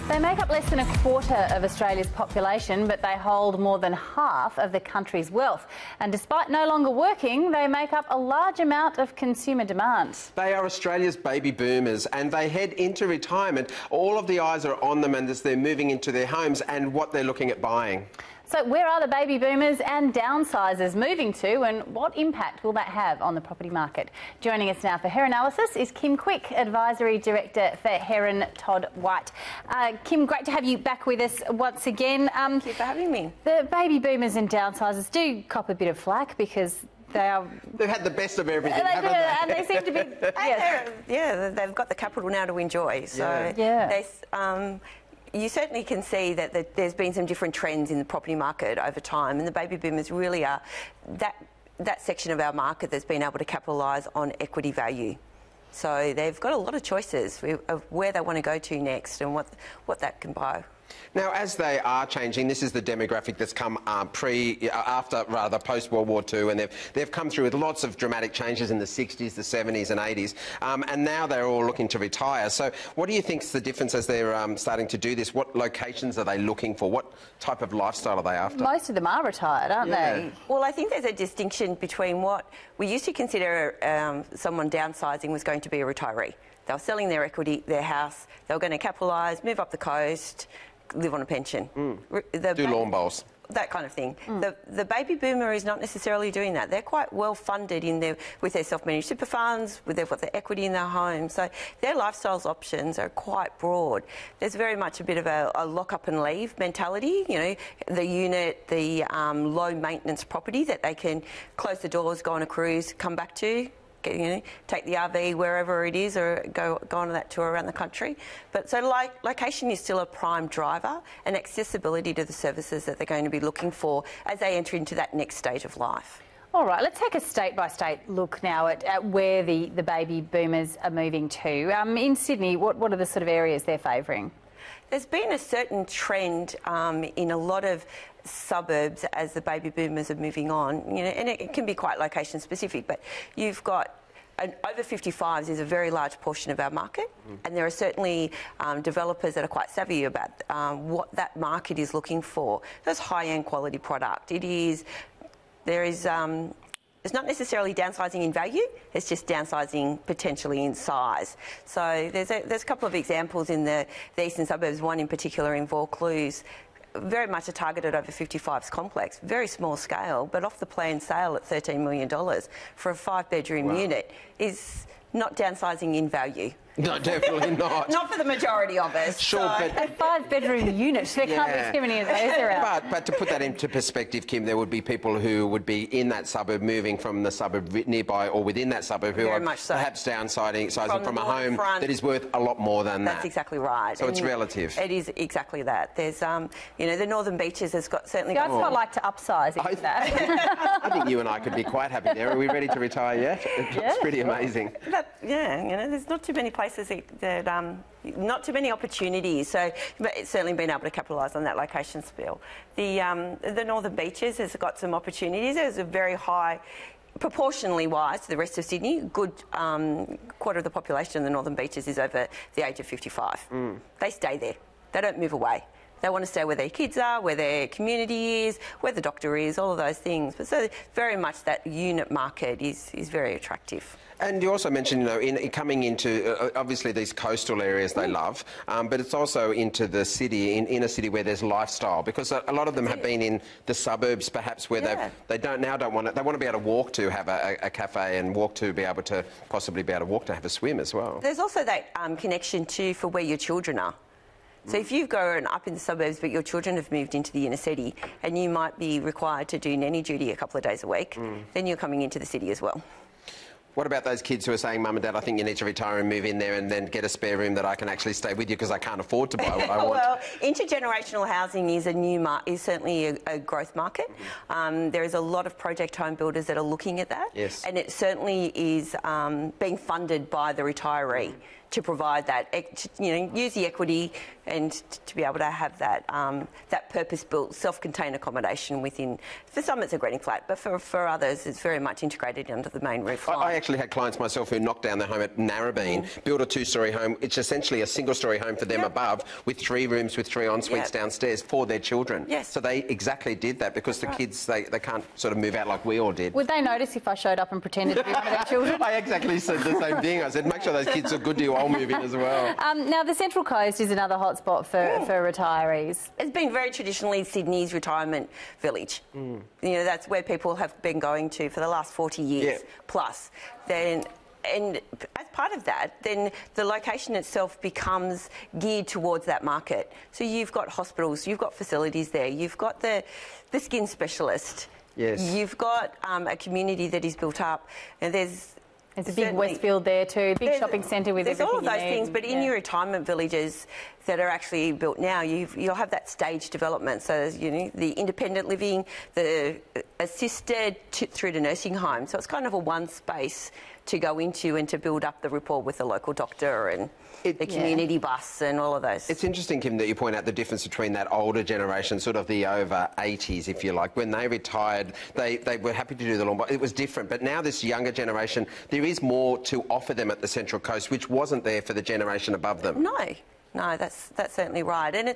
They make up less than a quarter of Australia's population, but they hold more than half of the country's wealth. And despite no longer working, they make up a large amount of consumer demand. They are Australia's baby boomers and they head into retirement. All of the eyes are on them and as they're moving into their homes and what they're looking at buying. So where are the baby boomers and downsizers moving to, and what impact will that have on the property market? Joining us now for her analysis is Kim Quick, Advisory Director for Heron Todd White. Kim, great to have you back with us once again. Thank you for having me. The baby boomers and downsizers do cop a bit of flack because they've had the best of everything, haven't they? And they seem to be... Yeah, they've got the capital now to enjoy. So you certainly can see that there's been some different trends in the property market over time, and the baby boomers really are that section of our market that's been able to capitalise on equity value. So they've got a lot of choices of where they want to go to next and what that can buy. Now, as they are changing, this is the demographic that's come after post-World War II, and they've come through with lots of dramatic changes in the 60s, the 70s and 80s, and now they're all looking to retire. So what do you think is the difference as they're starting to do this? What locations are they looking for? What type of lifestyle are they after? Most of them are retired, aren't they? Well, I think there's a distinction between what we used to consider someone downsizing was going to be a retiree. They were selling their equity, their house, they were going to capitalise, move up the coast, live on a pension. Do lawn bowls. That kind of thing. The baby boomer is not necessarily doing that. They're quite well funded with their self-managed super funds, with their equity in their home. So their lifestyles options are quite broad. There's very much a bit of a lock up and leave mentality. You know, the unit, the low maintenance property that they can close the doors, go on a cruise, come back to. Take the RV wherever it is, or go on that tour around the country. But so location is still a prime driver, and accessibility to the services that they're going to be looking for as they enter into that next stage of life. All right, let's take a state-by-state look now at where the baby boomers are moving to. In Sydney, what are the sort of areas they're favouring? There's been a certain trend in a lot of suburbs as the baby boomers are moving on, and it can be quite location specific, but you've got over 55s is a very large portion of our market, and there are certainly developers that are quite savvy about what that market is looking for. That's high-end quality product. It's not necessarily downsizing in value, it's just downsizing potentially in size. So there's a couple of examples in the eastern suburbs, one in particular in Vaucluse, very much a targeted over 55s complex, very small scale, but off the plan sale at $13 million for a 5-bedroom unit is not downsizing in value. No, definitely not. Not for the majority of us. Sure, so. but... A 5-bedroom unit, there can't be too many of those around. But to put that into perspective, Kim, there would be people who would be in that suburb moving from the suburb nearby or within that suburb who are perhaps downsizing from a home that is worth a lot more than that. That's exactly right. So it's relative. It is exactly that. There's, the Northern Beaches has certainly got... I'd quite like to upsize into that. I think you and I could be quite happy there. Are we ready to retire yet? It's pretty amazing. There's not too many places that not too many opportunities, so but it's certainly been able to capitalise on that location spill. The Northern Beaches has got some opportunities. There's a very high, proportionally wise to the rest of Sydney, good quarter of the population in the Northern Beaches is over the age of 55. They stay there. They don't move away. They want to stay where their kids are, where their community is, where the doctor is, all of those things. But so very much that unit market is very attractive. And you also mentioned, in coming into, obviously these coastal areas they love, but it's also into the city, in a city where there's lifestyle, because a lot of them have been in the suburbs perhaps where they don't want to be able to walk to have a cafe and walk to be able to possibly be able to walk to have a swim as well. There's also that connection too for where your children are. So if you've grown up in the suburbs but your children have moved into the inner city and you might be required to do nanny duty a couple of days a week, then you're coming into the city as well. What about those kids who are saying, Mum and Dad, I think you need to retire and move in there and then get a spare room that I can actually stay with you because I can't afford to buy what I want? Well, intergenerational housing is is certainly a growth market. There is a lot of project home builders that are looking at that. Yes. And it certainly is being funded by the retiree to provide that, use the equity, and to be able to have that that purpose-built, self-contained accommodation within. For some, it's a granny flat, but for others, it's very much integrated under the main roof line. I actually had clients myself who knocked down their home at Narrabeen, built a 2-storey home. It's essentially a single-storey home for them above, with 3 rooms with 3 en-suites downstairs for their children. Yes. So they exactly did that because the kids, they can't sort of move out like we all did. Would they notice if I showed up and pretended to be one of their children? I exactly said the same thing. I said, make sure those kids are good to you while moving as well. Now, the Central Coast is another hotspot for retirees. It's been very traditionally Sydney's retirement village. You know, that's where people have been going to for the last 40 years plus. And as part of that, then the location itself becomes geared towards that market. So you've got hospitals, you've got facilities there, you've got the skin specialist. Yes. You've got a community that is built up, and there's a big Westfield there too, big shopping centre with everything. There's all of those you need. things, but in your retirement villages that are actually built now, you'll have that stage development. So you know, the independent living, the assisted through to nursing home. So it's kind of a one space to go into and to build up the rapport with the local doctor and the community bus and all of those. It's interesting, Kim, that you point out the difference between that older generation, sort of the over 80s, if you like. When they retired, they were happy to do the lawn, but it was different. But now this younger generation, there is more to offer them at the Central Coast, which wasn't there for the generation above them. No, that's certainly right. And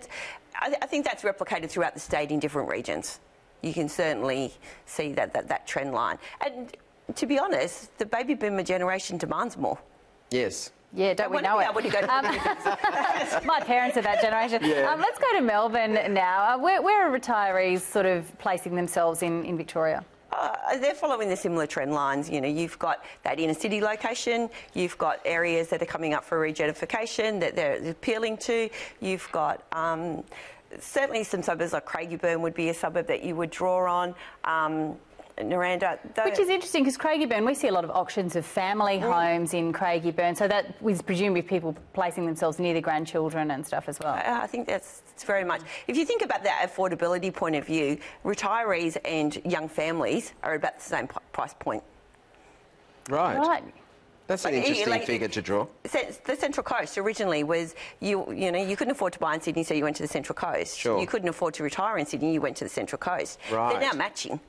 I think that's replicated throughout the state in different regions. You can certainly see that trend line. And to be honest, the baby boomer generation demands more. Yes. Yeah, don't we know it? My parents are that generation. Yeah. Let's go to Melbourne now. Where are retirees sort of placing themselves in Victoria? They're following the similar trend lines. You know, you've got that inner city location, you've got areas that are coming up for regentrification that they're appealing to, you've got certainly some suburbs like Craigieburn would be a suburb that you would draw on. Naranda, which is interesting because Craigieburn, we see a lot of auctions of family homes in Craigieburn, so that was presumed with people placing themselves near their grandchildren and stuff as well. I think it's very much. If you think about that affordability point of view, retirees and young families are about the same price point. Right. That's an interesting figure to draw. The Central Coast originally was, you know, you couldn't afford to buy in Sydney, so you went to the Central Coast. Sure. You couldn't afford to retire in Sydney, you went to the Central Coast. Right. They're now matching.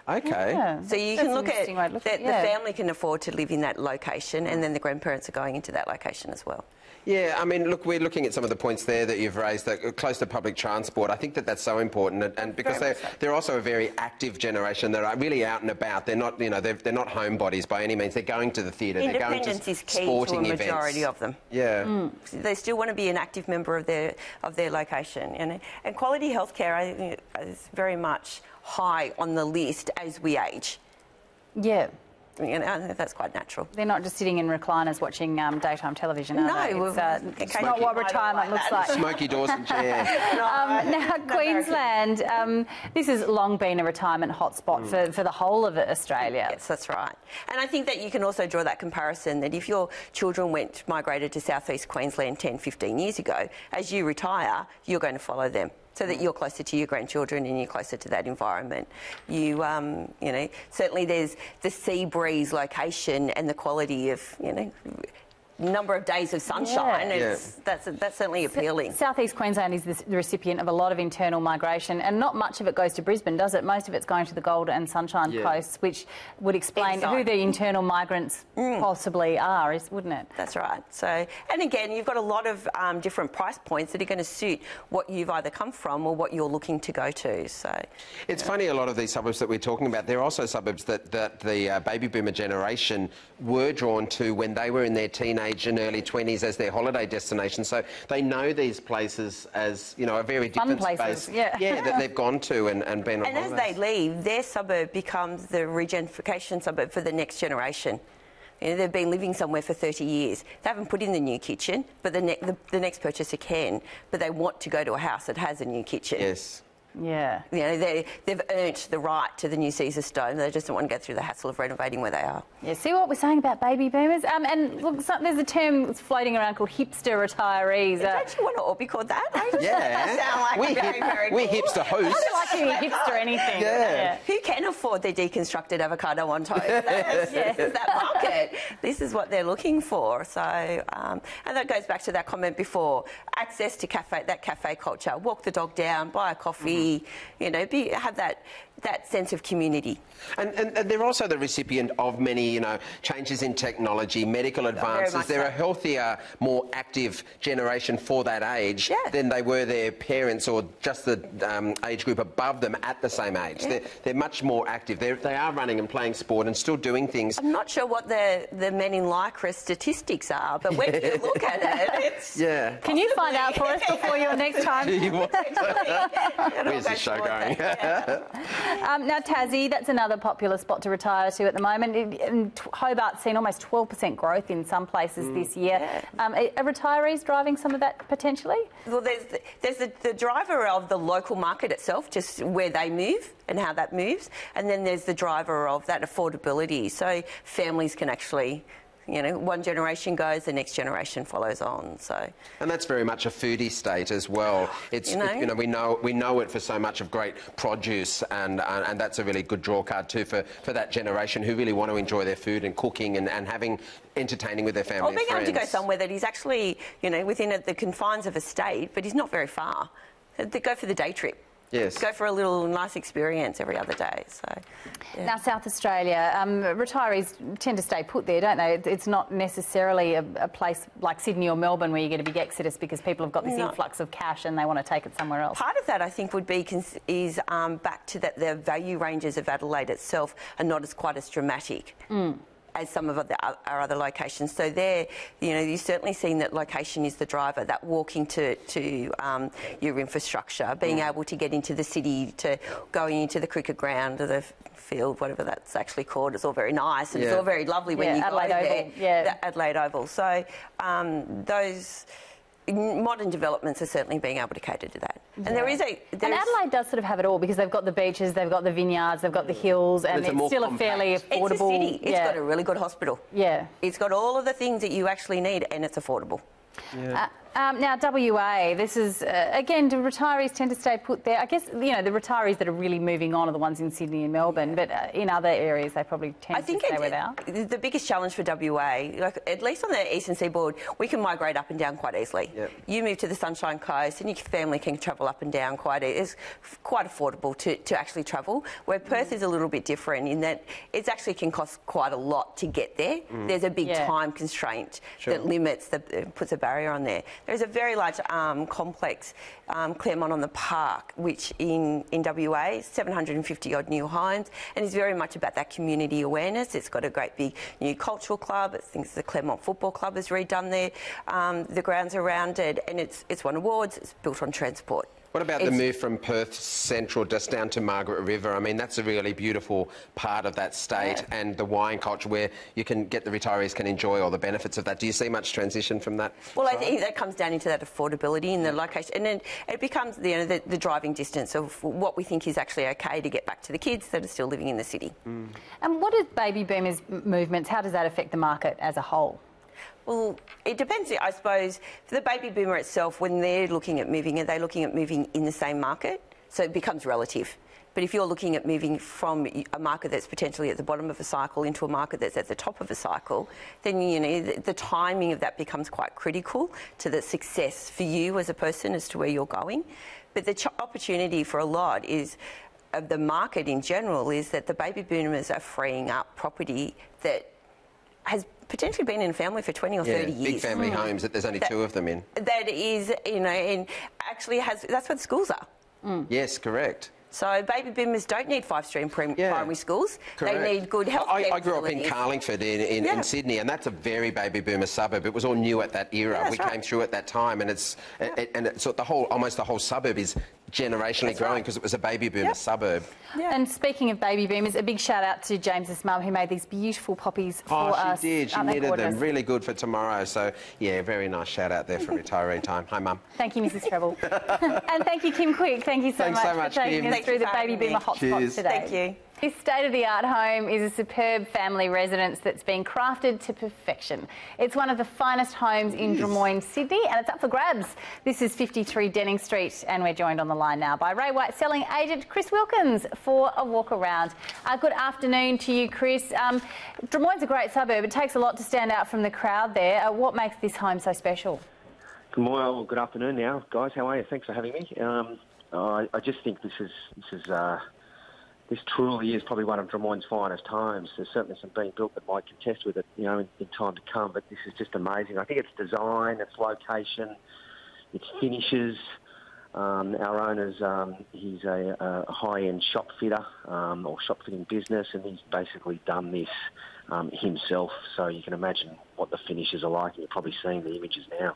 Okay. Yeah, so you can look at that the family can afford to live in that location, and then the grandparents are going into that location as well. Yeah, I mean, look, we're looking at some of the points there that you've raised, that are close to public transport. I think that that's so important, and because they're also a very active generation that are really out and about. They're not, you know, they're not homebodies by any means. They're going to the theatre. They're going to Independence is key sporting to a events. majority of them. Yeah. They still want to be an active member of their location, and quality healthcare, I think, is very much high on the list as we age. Yeah. You know, I think that's quite natural. They're not just sitting in recliners watching daytime television, are they? It's not what retirement looks like. Smoky Dawson chair. Now, Queensland, this has long been a retirement hotspot for the whole of Australia. Yes, that's right. And I think that you can also draw that comparison that if your children migrated to southeast Queensland 10, 15 years ago, as you retire, you're going to follow them, so that you're closer to your grandchildren and you're closer to that environment. You know, certainly there's the sea breeze location and the quality of, you know, number of days of sunshine. That's certainly appealing. Southeast Queensland is the recipient of a lot of internal migration, and not much of it goes to Brisbane, does it? Most of it's going to the Gold and Sunshine Coasts, which would explain who the internal migrants possibly are, wouldn't it? That's right. So, and again, you've got a lot of different price points that are going to suit what you've either come from or what you're looking to go to. So, it's funny, a lot of these suburbs that we're talking about, they're also suburbs that the baby boomer generation were drawn to when they were in their teenage and early 20s as their holiday destination. So they know these places as, you know, a very different space. That they've gone to and been on holidays. And as they leave, their suburb becomes the regentrification suburb for the next generation. You know, they've been living somewhere for 30 years. They haven't put in the new kitchen, but the next purchaser can. But they want to go to a house that has a new kitchen. Yes. Yeah. You know, they've earned the right to the new Caesarstone. They just don't want to go through the hassle of renovating where they are. Yeah, see what we're saying about baby boomers? And look, there's a term that's floating around called hipster retirees. Don't you want to all be called that? Yeah. Sound like we're hipster hosts. I don't like being a hipster anything. Yeah. Who can afford their deconstructed avocado on toast? That's that market. This is what they're looking for. So, and that goes back to that comment before: access to that cafe culture. Walk the dog down, buy a coffee. You know, have that sense of community. And they're also the recipient of many, you know, changes in technology, medical advances. They're a healthier, more active generation for that age than they were their parents or just the age group above them at the same age. Yeah. They're much more active. They are running and playing sport and still doing things. I'm not sure what the men in Lycra statistics are, but when you look at it, it's... Yeah. Can you find out for us before your next time? Where's this show going? Now, Tassie, that's another popular spot to retire to at the moment. Hobart's seen almost 12% growth in some places this year. Yeah. Are retirees driving some of that potentially? Well, there's the driver of the local market itself, just where they move and how that moves, and then there's the driver of that affordability. So families can actually... You know, one generation goes, the next generation follows on. So, and that's very much a foodie state as well. It's you know, we know it for so much of great produce, and that's a really good draw card too for that generation who really want to enjoy their food and cooking and having entertaining with their family. Or being able to go somewhere that is actually, you know, within the confines of a state, but is not very far. They go for the day trip. Yes. Go for a little nice experience every other day. So, yeah. Now, South Australia, retirees tend to stay put there, don't they? It's not necessarily a place like Sydney or Melbourne where you get a big exodus because people have got this influx of cash and they want to take it somewhere else. Part of that, I think, would be back to that the value ranges of Adelaide itself are not quite as dramatic. As some of our other locations. So there, you know, you've certainly seen that location is the driver, that walking to your infrastructure, being able to get into the city, to going into the cricket ground or the field, whatever that's actually called. It's all very nice and it's all very lovely when you Adelaide go Oval. there. Yeah, the Adelaide Oval. So those modern developments are certainly being able to cater to that. And and Adelaide does sort of have it all because they've got the beaches, they've got the vineyards, they've got the hills, and it's still a fairly affordable... It's a city. It's got a really good hospital. Yeah. It's got all of the things that you actually need, and it's affordable. Yeah. Now, WA, this is, again, do retirees tend to stay put there? I guess, you know, the retirees that are really moving on are the ones in Sydney and Melbourne, but in other areas they probably tend to stay without. The biggest challenge for WA, like, at least on the eastern seaboard, we can migrate up and down quite easily. Yep. You move to the Sunshine Coast and your family can travel up and down it's quite affordable to actually travel, where Perth is a little bit different in that it actually can cost quite a lot to get there. There's a big time constraint that limits, puts a barrier on there. There's a very large complex, Claremont on the Park, which in WA, 750-odd new homes, and is very much about that community awareness. It's got a great big new cultural club. I think the Claremont Football Club has redone there, the grounds around it, and it's won awards. It's built on transport. What about the move from Perth Central just down to Margaret River? I mean, that's a really beautiful part of that state and the wine culture where you can get the retirees can enjoy all the benefits of that. Do you see much transition from that? Well, I think that comes down into that affordability in the location, and then it becomes the driving distance of what we think is actually okay to get back to the kids that are still living in the city. And what is baby boomers movements? How does that affect the market as a whole? Well, it depends, I suppose. For the baby boomer itself, when they're looking at moving, are they looking at moving in the same market? So it becomes relative. But if you're looking at moving from a market that's potentially at the bottom of a cycle into a market that's at the top of a cycle, then, you know, the timing of that becomes quite critical to the success for you as a person as to where you're going. But the opportunity for a lot is, of the market in general, is that the baby boomers are freeing up property that has potentially been in a family for 20 or 30 years. Big family homes that there's only two of them in. That is, you know, and actually that's what schools are. Yes, correct. So baby boomers don't need 5-stream primary schools. Correct. They need good health care I grew up in Carlingford in Sydney, and that's a very baby boomer suburb. It was all new at that era. We came through at that time, and it's so almost the whole suburb is generationally growing because it was a baby boomer suburb. Yeah. And speaking of baby boomers, a big shout out to James's mum who made these beautiful poppies for us. She did. She Aren't they knitted gorgeous? them. Really good for tomorrow. So, yeah, very nice shout out there for retiree time. Hi, Mum. Thank you, Mrs. Treble. And thank you, Kim Quick. Thank you so Thanks much so much, for taking Kim. us through the baby boomer hotspots today. Thank you. This state-of-the-art home is a superb family residence that's been crafted to perfection. It's one of the finest homes in Drummoyne, Sydney, and it's up for grabs. This is 53 Denning Street, and we're joined on the line now by Ray White selling agent Chris Wilkins for a walk around. Good afternoon to you, Chris. Drummoyne's a great suburb. It takes a lot to stand out from the crowd there. What makes this home so special? Good morning, or good afternoon now, guys. How are you? Thanks for having me. I just think this truly is probably one of Drummoyne's finest homes. There's certainly some being built that might contest with it, you know, in time to come. But this is just amazing. I think its design, its location, its finishes. Our owner's he's a high-end shop fitter or shop fitting business, and he's basically done this himself. So you can imagine what the finishes are like. You're probably seeing the images now.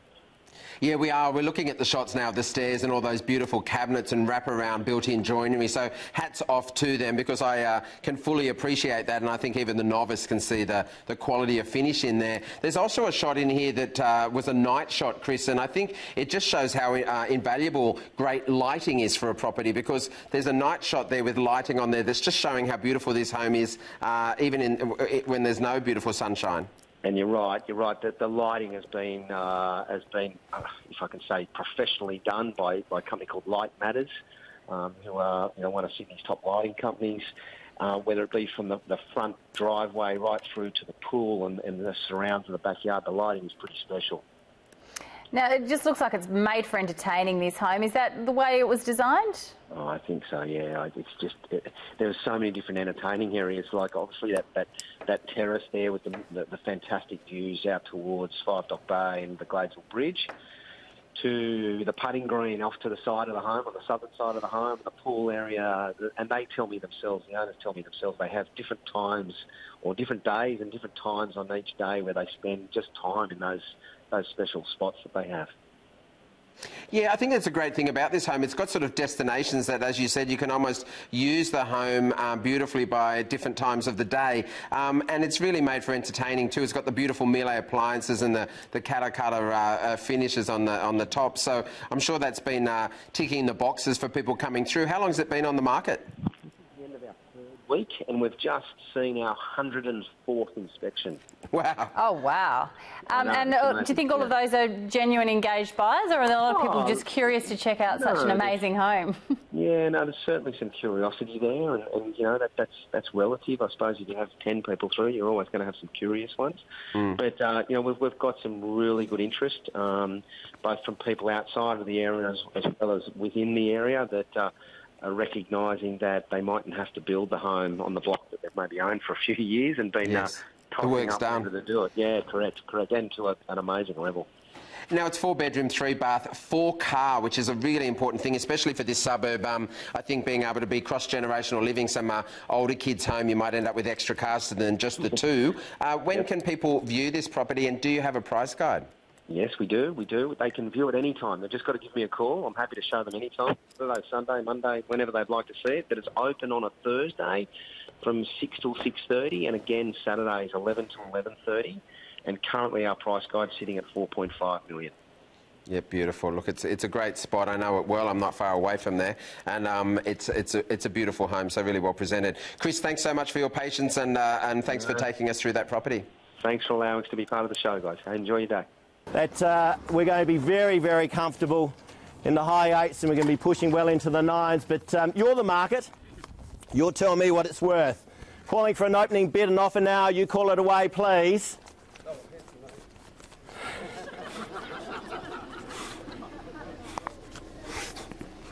Yeah, we are. We're looking at the shots now of the stairs and all those beautiful cabinets and wraparound built-in joinery. So hats off to them, because I can fully appreciate that, and I think even the novice can see the quality of finish in there. There's also a shot in here that was a night shot, Chris, and I think it just shows how invaluable great lighting is for a property, because there's a night shot there with lighting on there that's just showing how beautiful this home is, even when there's no beautiful sunshine. And you're right. That the lighting has been, if I can say, professionally done by a company called Light Matters, who are one of Sydney's top lighting companies. Whether it be from the front driveway right through to the pool and the surrounds of the backyard, the lighting is pretty special. Now, it just looks like it's made for entertaining, this home. Is that the way it was designed? Oh, I think so, yeah. It's just there's so many different entertaining areas, like obviously that terrace there with the fantastic views out towards Five Dock Bay and the Gladesville Bridge, to the putting green off to the side of the home, on the southern side of the home, the pool area. And they tell me themselves, the owners tell me themselves, they have different times or different days and different times on each day where they spend just time in those special spots that they have. Yeah, I think that's a great thing about this home. It's got sort of destinations that, as you said, you can almost use the home beautifully by different times of the day. And it's really made for entertaining too. It's got the beautiful Miele appliances and the Caterpillar finishes on the top. So I'm sure that's been ticking the boxes for people coming through. How long has it been on the market? The end of our third week, and we've just seen our 104th inspection. Wow. Oh, wow. And do you think all of those are genuine engaged buyers, or are there a lot of people just curious to check out such an amazing home? Yeah, no, there's certainly some curiosity there, and you know, that's relative. I suppose if you have 10 people through, you're always going to have some curious ones. But you know, we've got some really good interest, both from people outside of the area as well as within the area, that are recognising that they mightn't have to build the home on the block that they've maybe owned for a few years and been the work's done to do it. Yeah, correct, and to an amazing level. Now, it's 4-bedroom, 3-bath, 4-car, which is a really important thing, especially for this suburb. I think being able to be cross-generational living, some older kids' home, you might end up with extra cars than just the two. When can people view this property, and do you have a price guide? Yes, we do. They can view it any time. They've just got to give me a call. I'm happy to show them any time, Saturday, Sunday, Monday, whenever they'd like to see it. But it's open on a Thursday from 6 till 6:30, and again Saturdays 11 till 11:30. And currently our price guide's sitting at 4.5 million. Yeah, beautiful. Look, it's a great spot. I know it well. I'm not far away from there, and it's a beautiful home. So really well presented. Chris, thanks so much for your patience, and thanks for taking us through that property. Thanks for allowing us to be part of the show, guys. Enjoy your day. We're going to be very, very comfortable in the high 8s, and we're going to be pushing well into the 9s. But you're the market. You'll tell me what it's worth. Calling for an opening bid and offer now. You call it away, please.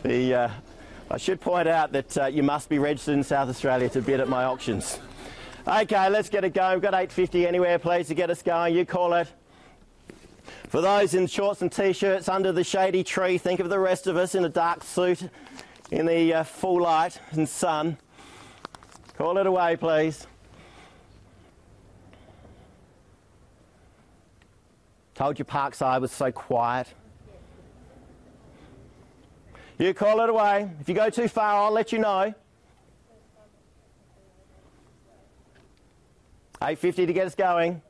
I should point out that you must be registered in South Australia to bid at my auctions. OK, let's get it going. We've got $8.50 anywhere, please, to get us going. You call it. For those in shorts and T-shirts under the shady tree, think of the rest of us in a dark suit in the full light and sun. Call it away, please. Told you Parkside was so quiet. You call it away. If you go too far, I'll let you know. 850 to get us going.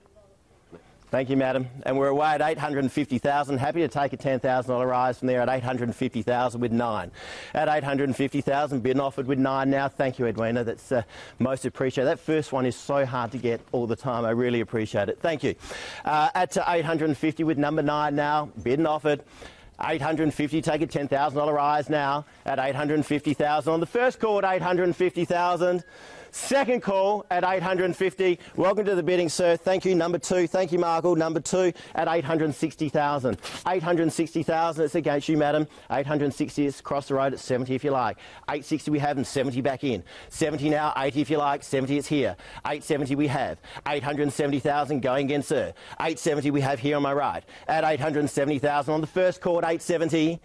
Thank you, madam. And we're away at 850,000. Happy to take a $10,000 rise from there at 850,000 with 9. At 850,000, been offered with 9 now. Thank you, Edwina. That's most appreciated. That first one is so hard to get all the time. I really appreciate it. Thank you. At 850 with number 9 now, bid and offered. 850, take a $10,000 rise now at 850,000. On the first call at 850,000. Second call at 850. Welcome to the bidding, sir. Thank you. Number 2. Thank you, Markle. Number 2 at 860,000. 860,000. It's against you, madam. 860 is across the road at 70 if you like. 860 we have and 70 back in. 70 now. 80 if you like. 70 it's here. 870 we have. 870,000 going again, sir. 870 we have here on my right. At 870,000 on the first call at 870.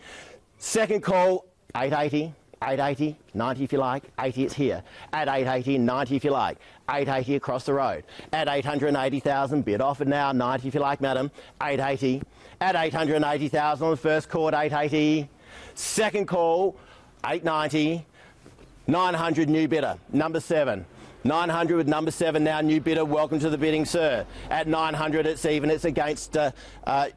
Second call 880. 880, 90 if you like, 80 it's here. At 880, 90 if you like, 880 across the road. At 880,000, bid offered now, 90 if you like, madam, 880. At 880,000 on the first call at 880. Second call, 890. 900 new bidder, number 7. 900 with number 7 now, new bidder. Welcome to the bidding, sir. At 900, it's even. It's against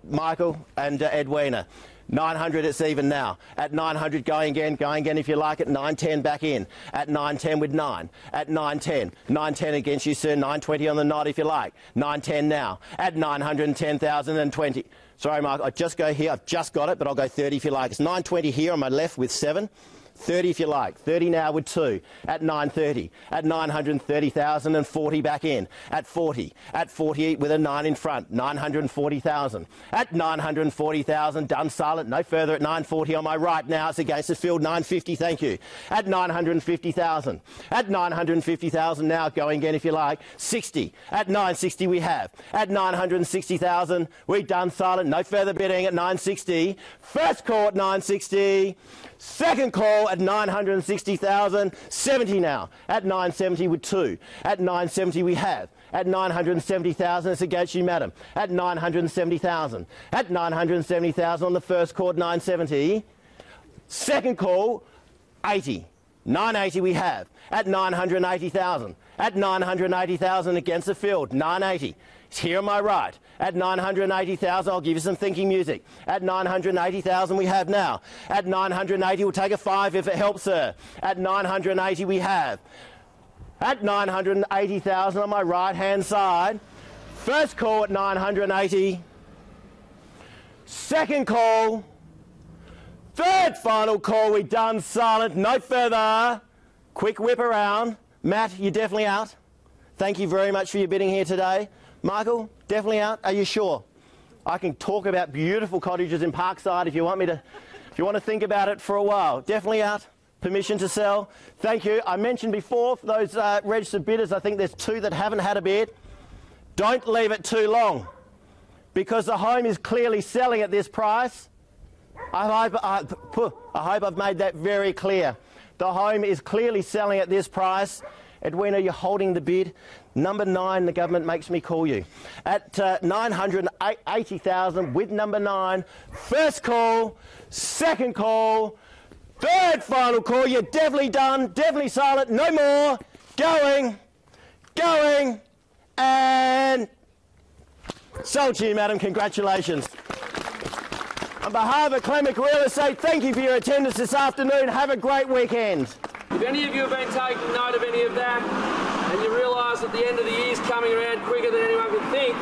Michael and Edwina. 900, it's even now. At 900, going again if you like. At 910, back in. At 910 with 9. At 910. 910 against you, sir. 920 on the knot if you like. 910 now. At 910,020. Sorry, Mark, I just go here. I've just got it, but I'll go 30 if you like. It's 920 here on my left with 7. 30 if you like. 30 now with 2. At 930. At 930,040 back in. At 40. At 40 with a 9 in front. 940,000. At 940,000. Done silent. No further at 940 on my right now. It's against the field. 950. Thank you. At 950,000. At 950,000 now. Going again if you like. 60. At 960 we have. At 960,000. We done silent. No further bidding at 960. First call at 960. Second call at 960,000. 70 now. At 970 with 2. At 970 we have. At 970,000, it's against you, madam. At 970,000. At 970,000 on the first call at 970. Second call, 80. 980 we have. At 980,000. At 980,000 against the field. 980. It's here on my right. At 980,000, I'll give you some thinking music. At 980,000 we have now. At 980, we'll take a 5 if it helps, sir. At 980 we have. At 980,000 on my right-hand side. First call at 980. Second call. Third final call, we done silent. No further. Quick whip around. Matt, you're definitely out. Thank you very much for your bidding here today. Michael, definitely out. Are you sure? I can talk about beautiful cottages in Parkside if you want me to. If you want to think about it for a while. Definitely out. Permission to sell. Thank you. I mentioned before for those registered bidders, I think there's 2 that haven't had a bid. Don't leave it too long, because the home is clearly selling at this price. I hope I've made that very clear. The home is clearly selling at this price. Edwina, you're holding the bid. Number 9, the government makes me call you. At 980,000 with number 9. First call, second call, third final call. You're definitely done, definitely silent, no more. Going, and sold to you, madam. Congratulations. On behalf of Clemic Real Estate, thank you for your attendance this afternoon. Have a great weekend. If any of you have been taking note of any of that and you realise that the end of the year is coming around quicker than anyone could think,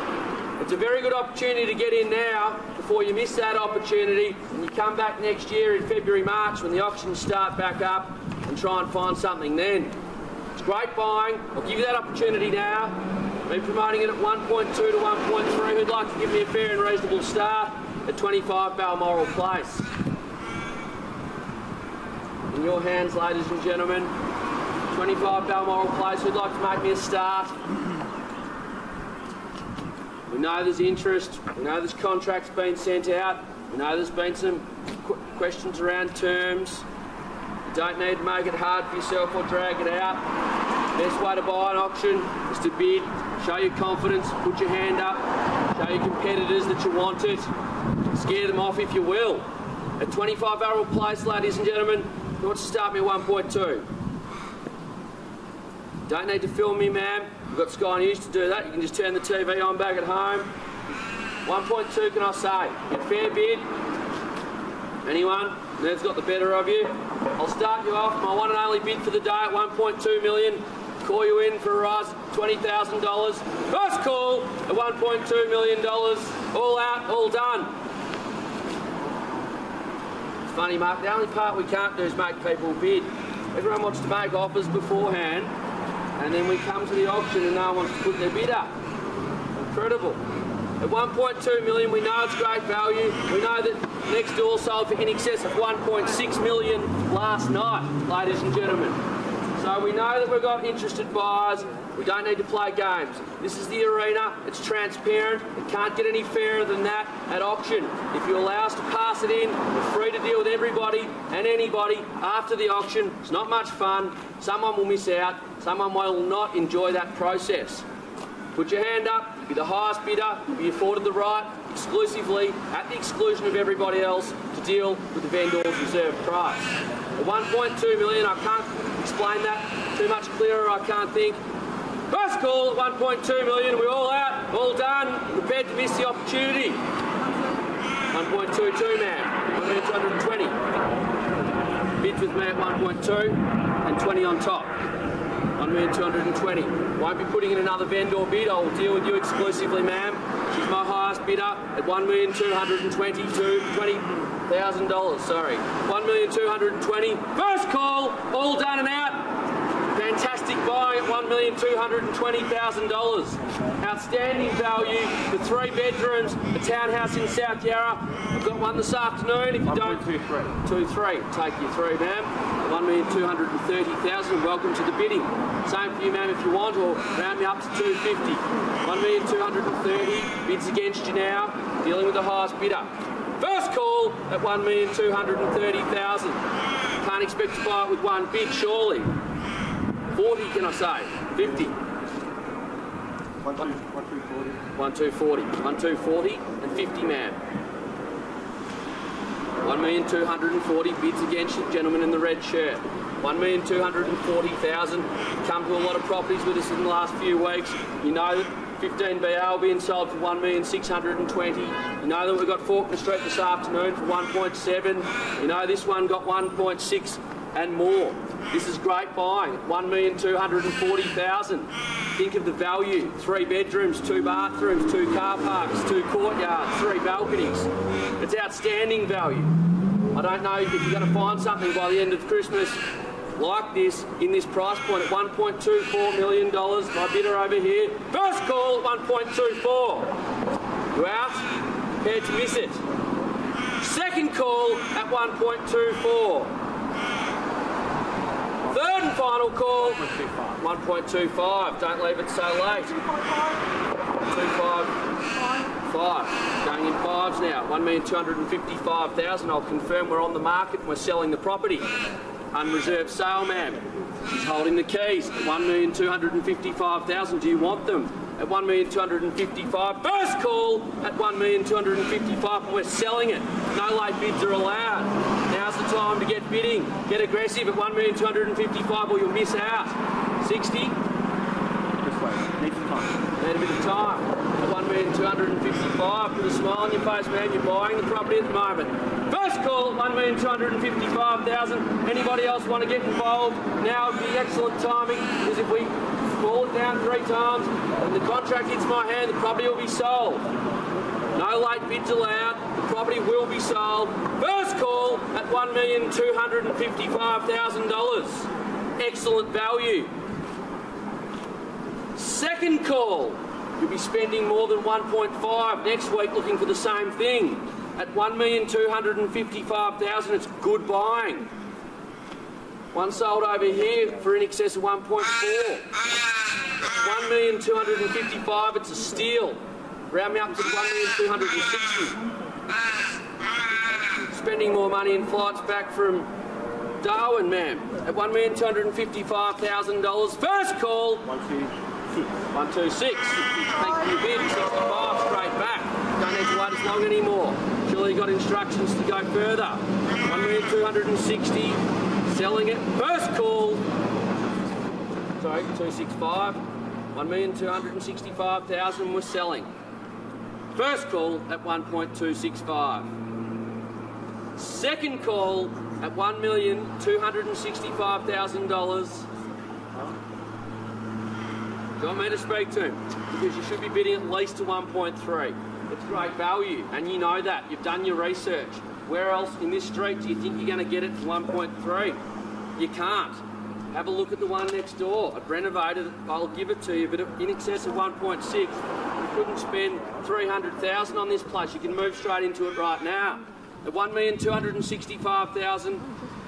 it's a very good opportunity to get in now before you miss that opportunity and you come back next year in February, March when the auctions start back up and try and find something then. It's great buying. I'll give you that opportunity now. I've been promoting it at 1.2 to 1.3. Who'd like to give me a fair and reasonable start at 25 Balmoral Place? In your hands, ladies and gentlemen, 25 Balmoral Place, who'd like to make me a start? We know there's interest, we know there's contracts being sent out, we know there's been some questions around terms. You don't need to make it hard for yourself or drag it out. Best way to buy an auction is to bid, show your confidence, put your hand up, show your competitors that you want it, scare them off if you will. At 25 Arrow Place, ladies and gentlemen, who wants to start me at 1.2? Don't need to film me, ma'am. We've got Sky News to do that. You can just turn the TV on back at home. 1.2, can I say? Get fair bid. Anyone? Ned's got the better of you. I'll start you off. My one and only bid for the day at 1.2 million. Call you in for a rise of $20,000. First call at $1.2 million. All out, all done. It's funny, Mark. The only part we can't do is make people bid. Everyone wants to make offers beforehand, and then we come to the auction and no one wants to put their bid up. Incredible. At 1.2 million, we know it's great value. We know that next door sold for in excess of 1.6 million last night, ladies and gentlemen. So we know that we've got interested buyers. We don't need to play games. This is the arena. It's transparent. It can't get any fairer than that at auction. If you allow us to pass it in, we're free to deal with everybody and anybody after the auction. It's not much fun. Someone will miss out. Someone will not enjoy that process. Put your hand up. Be the highest bidder. Be afforded the right, exclusively, at the exclusion of everybody else, to deal with the vendor's reserve price. At 1.2 million, I can't explain that too much clearer, I can't think. First call at 1.2 million, we're all out, all done, prepared to miss the opportunity. 1.22, man, 1,220. Bids with me at 1.2 and 20 on top. 1,220. Won't be putting in another vendor bid. I will deal with you exclusively, ma'am. She's my highest bidder at $1,220,000. Sorry, 1,220,000. First call, all done and out. Fantastic buy at $1,220,000. Outstanding value for 3 bedrooms, a townhouse in South Yarra. I've got one this afternoon. If you don't, 2-3. Take your 3, ma'am. 1,230,000. Welcome to the bidding. Same for you, ma'am, if you want, or round me up to 250. 1,230,000. Bids against you now. Dealing with the highest bidder. First call at 1,230,000. Can't expect to buy it with one bid, surely. 40, can I say? 50. 1,240. 1,240 and 50, ma'am. 1,240,000 bids against you, gentlemen in the red shirt. 1,240,000. Come to a lot of properties with us in the last few weeks. You know that 15BR being sold for 1,620,000. You know that we've got Faulkner Street this afternoon for 1.7. You know this one got 1.6 and more. This is great buying. 1,240,000. Think of the value. 3 bedrooms, 2 bathrooms, 2 car parks, 2 courtyards, 3 balconies. It's outstanding value. I don't know if you're going to find something by the end of Christmas like this in this price point at $1.24 million. My bidder over here. First call at 1.24. You out? Prepared to miss it. Second call at 1.24. Third and final call, 1.25. Don't leave it so late. 2.55. Going in 5s now. 1,255,000. I'll confirm we're on the market and we're selling the property. Unreserved sale, ma'am. She's holding the keys. 1,255,000. Do you want them? At 1,255,000. First call at 1,255,000 and we're selling it. No late bids are allowed. Now's the time to get bidding. Get aggressive at 1,255,000 or you'll miss out. 60. Just wait. Need some time. Need a bit of time. At 1,255,000. Put a smile on your face, man. You're buying the property at the moment. First call at 1,255,000. Anybody else want to get involved? Now would be excellent timing, because if we call it down 3 times and the contract hits my hand, the property will be sold. No late bids allowed. The property will be sold. First call at $1,255,000. Excellent value. Second call. You'll be spending more than 1.5 next week looking for the same thing. At $1,255,000, it's good buying. One sold over here for in excess of 1.4. 1,255,000, it's a steal. Round me up to 1,260,000. Spending more money in flights back from Darwin, ma'am. At $1,255,000. First call. 126. Thank you, bid. 65, straight back. Don't need to wait as long anymore. Surely you got instructions to go further. 1,260,000, selling it. First call. Sorry, 265. 1,265,000 was selling. First call at 1.265. Second call at $1,265,000. Do you want me to speak to him? Because you should be bidding at least to 1.3. It's great value, and you know that. You've done your research. Where else in this street do you think you're going to get it for 1.3? You can't. Have a look at the one next door. I've renovated it. I'll give it to you, but in excess of 1.6. You couldn't spend 300,000 on this place. You can move straight into it right now. At 1,265,000.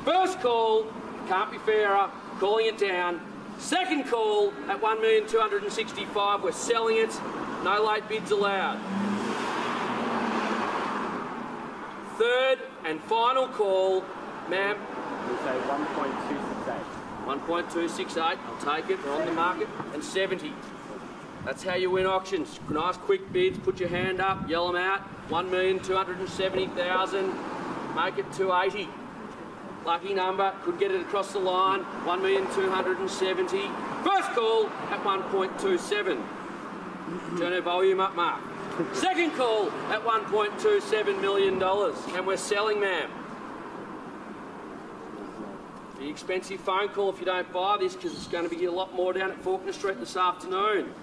First call, can't be fairer, calling it down. Second call at 1,265,000. We're selling it. No late bids allowed. Third and final call, ma'am. We'll say 1.268. 1.268. I'll take it. We're on the market. And 70. That's how you win auctions. Nice quick bids. Put your hand up. Yell them out. 1,270,000. Make it 280. Lucky number. Could get it across the line. 1,270,000. First call at 1.27. Turn her volume up, Mark. Second call at $1.27 million. And we're selling, ma'am. Be expensive phone call if you don't buy this, because it's going to be a lot more down at Faulkner Street this afternoon.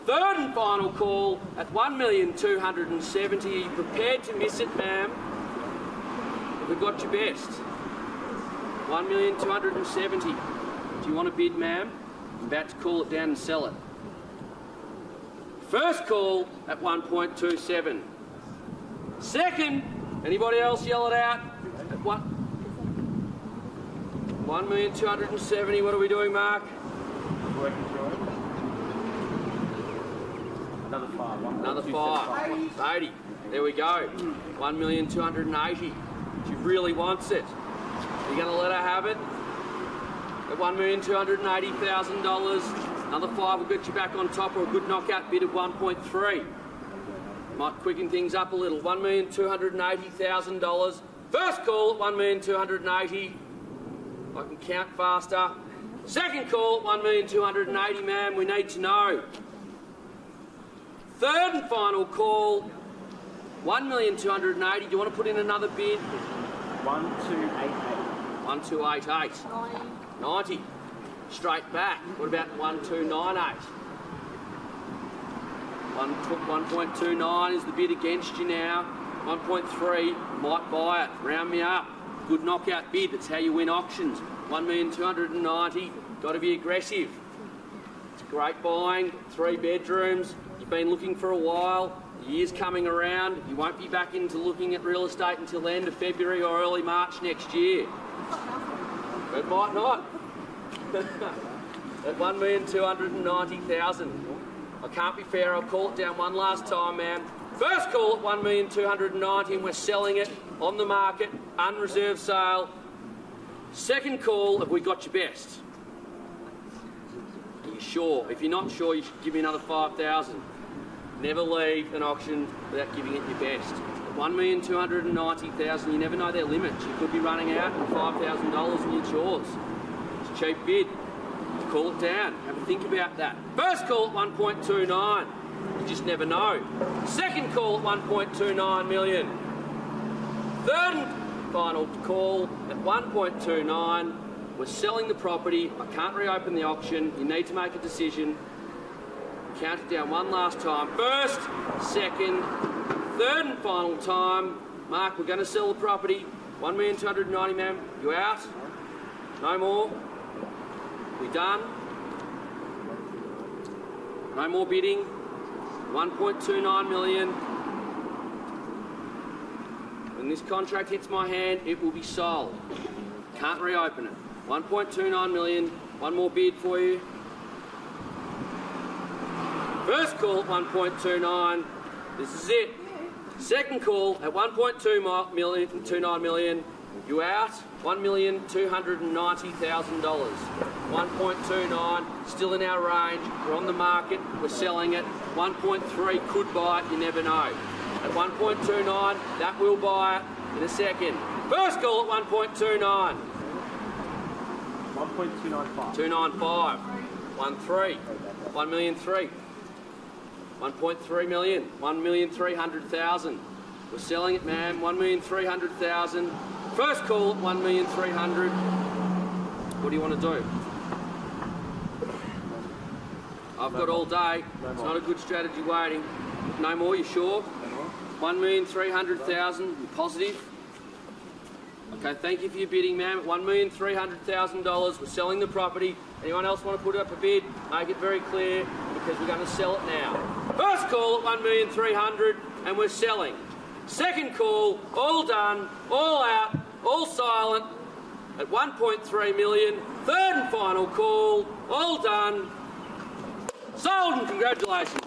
Third and final call at 1,270,000. Are you prepared to miss it, ma'am? We've got your best. 1,270,000. Do you want to bid, ma'am? I'm about to call it down and sell it. First call at 1.27. Second, anybody else yell it out? At 1,270,000. What are we doing, Mark? Working through it. Another 5. Another 5. 80. There we go. 1,280,000. She really wants it. You're going to let her have it? At $1,280,000. Another 5 will get you back on top, or a good knockout bid of 1.3. Might quicken things up a little. $1,280,000. First call at 1,280,000. I can count faster. Second call at 1,280,000, ma'am. We need to know. Third and final call, 1,280,000. Do you want to put in another bid? 1,288. 1,288. 90. Straight back. What about 1,298? 1.29 is the bid against you now. 1.3 might buy it. Round me up. Good knockout bid. That's how you win auctions. 1,290,000. Got to be aggressive. It's great buying. 3 bedrooms. You've been looking for a while. The year's coming around. You won't be back into looking at real estate until the end of February or early March next year. But might not. At 1,290,000. I can't be fair. I'll call it down one last time, ma'am. First call at 1,290,000, and we're selling it on the market, unreserved sale. Second call, have we got your best? Are you sure? If you're not sure, you should give me another 5,000. Never leave an auction without giving it your best. At 1,290,000, you never know their limits. You could be running out and $5,000 and it's yours. It's a cheap bid. Call it down. Have a think about that. First call at 1.29. You just never know. Second call at 1.29 million. Third and final call at 1.29. We're selling the property. I can't reopen the auction. You need to make a decision. Count it down one last time. First, second, third and final time. Mark, we're going to sell the property. 1,290,000, ma'am. You out? No more? We done? No more bidding? 1.29 million. When this contract hits my hand, it will be sold. Can't reopen it. 1.29 million. One more bid for you. First call at 1.29. This is it. Second call at 1.29 million. You out? $1,290,000. 1.29, still in our range. We're on the market. We're selling it. 1.3 could buy it. You never know. at 1.29. That will buy it in a second. First call at 1.29. 1.295. 295. 1.3. 1,000,003. 1.3 million. 1,300,000. We're selling it, ma'am. 1,300,000. First call at 1,300,000. What do you want to do? I've got all day. It's not a good strategy waiting. No more, you sure? 1,300,000. You positive? Okay, thank you for your bidding, ma'am. At $1,300,000, we're selling the property. Anyone else want to put up a bid? Make it very clear, because we're going to sell it now. First call at 1,300,000, and we're selling. Second call, all done, all out, all silent, at 1.3 million. Third and final call, all done, sold, and congratulations.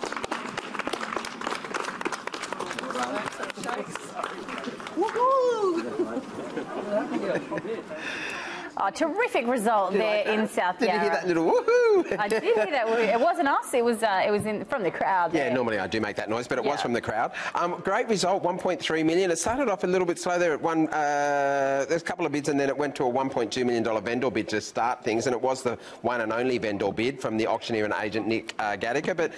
Oh, terrific result there in South Yarra. Did you hear that little woohoo? I did hear that. It wasn't us. It was from the crowd. Yeah, there. normally I do make that noise, but it was from the crowd. Great result, 1.3 million. It started off a little bit slow there at one. There's a couple of bids, and then it went to a $1.2 million vendor bid to start things, and it was the one and only vendor bid from the auctioneer and agent Nick Gattaker. But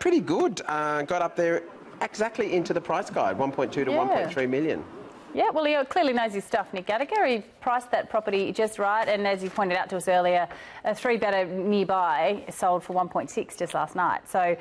pretty good. Got up there exactly into the price guide, 1.2 to 1.3 million. Yeah, well, he clearly knows his stuff, Nick Gattaker. He priced that property just right, and as you pointed out to us earlier, a three-bedder nearby sold for 1.6 just last night. So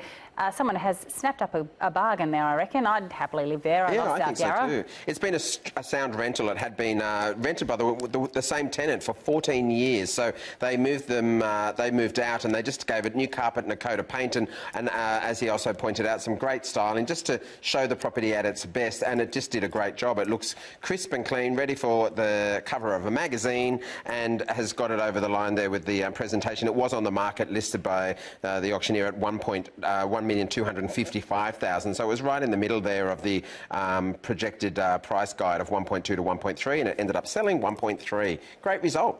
someone has snapped up a bargain there, I reckon. I'd happily live there. I love South Yarra. So too. It's been a sound rental. It had been rented by the same tenant for 14 years. So they moved them. They moved out, and they just gave it new carpet and a coat of paint, and as he also pointed out, some great styling just to show the property at its best. And it just did a great job. It looks crisp and clean, ready for the cover of a magazine, and has got it over the line there with the presentation. It was on the market, listed by the auctioneer at $1,255,000. So it was right in the middle there of the projected price guide of 1.2 to 1.3, and it ended up selling 1.3. Great result.